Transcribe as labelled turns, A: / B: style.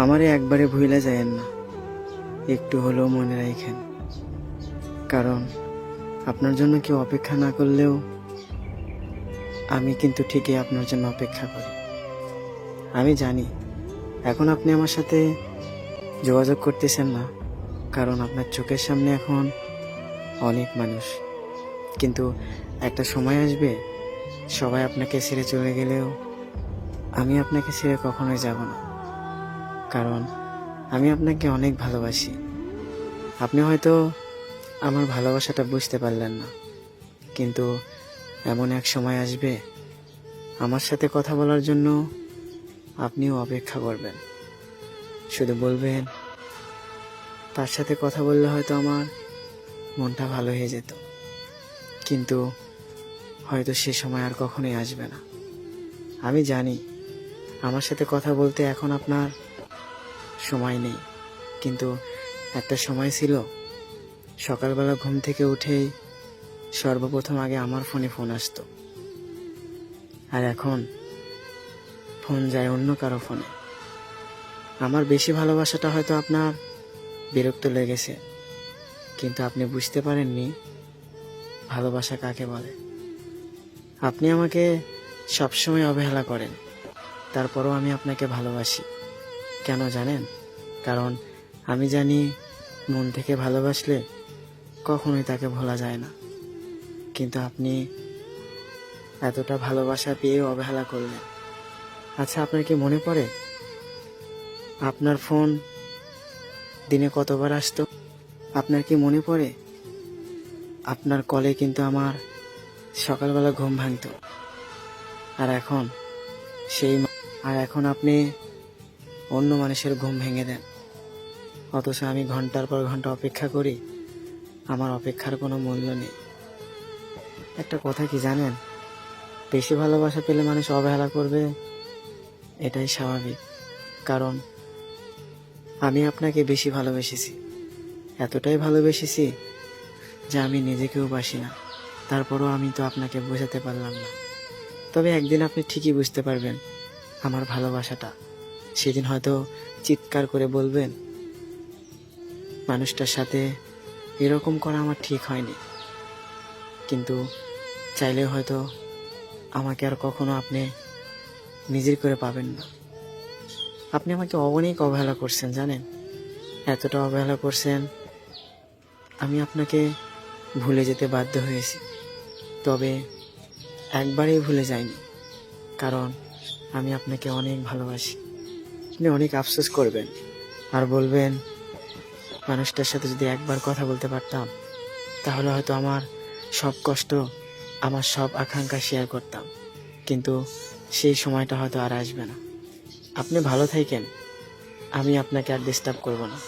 A: আমারে একবারে ভুলে যায়েন না, একটু হলেও মনে রাখেন। কারণ আপনার জন্য কেউ অপেক্ষা না করলেও আমি কিন্তু ঠিকই আপনার জন্য অপেক্ষা করি। আমি জানি এখন আপনি আমার সাথে যোগাযোগ করতেছেন না, কারণ আপনার চোখের সামনে এখন অনেক মানুষ। কিন্তু একটা সময় আসবে সবাই আপনাকে ছেড়ে চলে গেলেও আমি আপনাকে ছেড়ে কখনোই যাব না। কারণ আমি আপনাকে অনেক ভালোবাসি। আপনি হয়তো আমার ভালোবাসাটা বুঝতে পারলেন না, কিন্তু এমন এক সময় আসবে আমার সাথে কথা বলার জন্য আপনিও অপেক্ষা করবেন। শুধু বলবেন, তার সাথে কথা বললে হয়তো আমার মনটা ভালো হয়ে যেত, কিন্তু হয়তো সে সময় আর কখনোই আসবে না। আমি জানি আমার সাথে কথা বলতে এখন আপনার সময় নেই, কিন্তু একটা সময় ছিল সকালবেলা ঘুম থেকে উঠেই সর্বপ্রথম আগে আমার ফোনে ফোন আসতো, আর এখন ফোন যায় অন্য কারো ফোনে। আমার বেশি ভালোবাসাটা হয়তো আপনার বিরক্ত লেগেছে, কিন্তু আপনি বুঝতে পারেননি ভালোবাসা কাকে বলে। আপনি আমাকে সবসময় অবহেলা করেন, তারপরও আমি আপনাকে ভালোবাসি। কেন জানেন? কারণ আমি জানি মন থেকে ভালোবাসলে কখনোই তাকে ভোলা যায় না। কিন্তু আপনি এতটা ভালোবাসা পেয়েও অবহেলা করলেন। আচ্ছা, আপনার কি মনে পড়ে আপনার ফোন দিনে কতবার আসতো? আপনার কি মনে পড়ে আপনার কলে কিন্তু আমার সকালবেলা ঘুম ভাঙতো? আর এখন আপনি অন্য মানুষের ঘুম ভেঙে দেন, অথচ আমি ঘন্টার পর ঘন্টা অপেক্ষা করি। আমার অপেক্ষার কোনো মূল্য নেই। একটা কথা কি জানেন? বেশি ভালোবাসা পেলে মানুষ অবহেলা করবে, এটাই স্বাভাবিক। কারণ আমি আপনাকে বেশি ভালোবেসেছি, এতটাই ভালোবেসেছি যে আমি নিজেকেও বাসি না। তারপরও আমি তো আপনাকে বোঝাতে পারলাম না। তবে একদিন আপনি ঠিকই বুঝতে পারবেন আমার ভালোবাসাটা। সেদিন হয়তো চিৎকার করে বলবেন, মানুষটার সাথে এরকম করা আমার ঠিক হয়নি। কিন্তু চাইলে হয়তো আমাকে আর কখনো আপনি নিজের করে পাবেন না। আপনি আমাকে অনেক অবহেলা করছেন জানেন, এতটা অবহেলা করছেন আমি আপনাকে ভুলে যেতে বাধ্য হয়েছি। তবে একবারেই ভুলে যাইনি, কারণ আমি আপনাকে অনেক ভালোবাসি। আপনি অনেক আফসোস করবেন আর বলবেন, মানুষটার সাথে যদি একবার কথা বলতে পারতাম তাহলে হয়তো আমার সব কষ্ট, আমার সব আকাঙ্ক্ষা শেয়ার করতাম। কিন্তু সেই সময়টা হয়তো আর আসবে না। আপনি ভালো থাকেন, আমি আপনাকে আর ডিস্টার্ব করব না।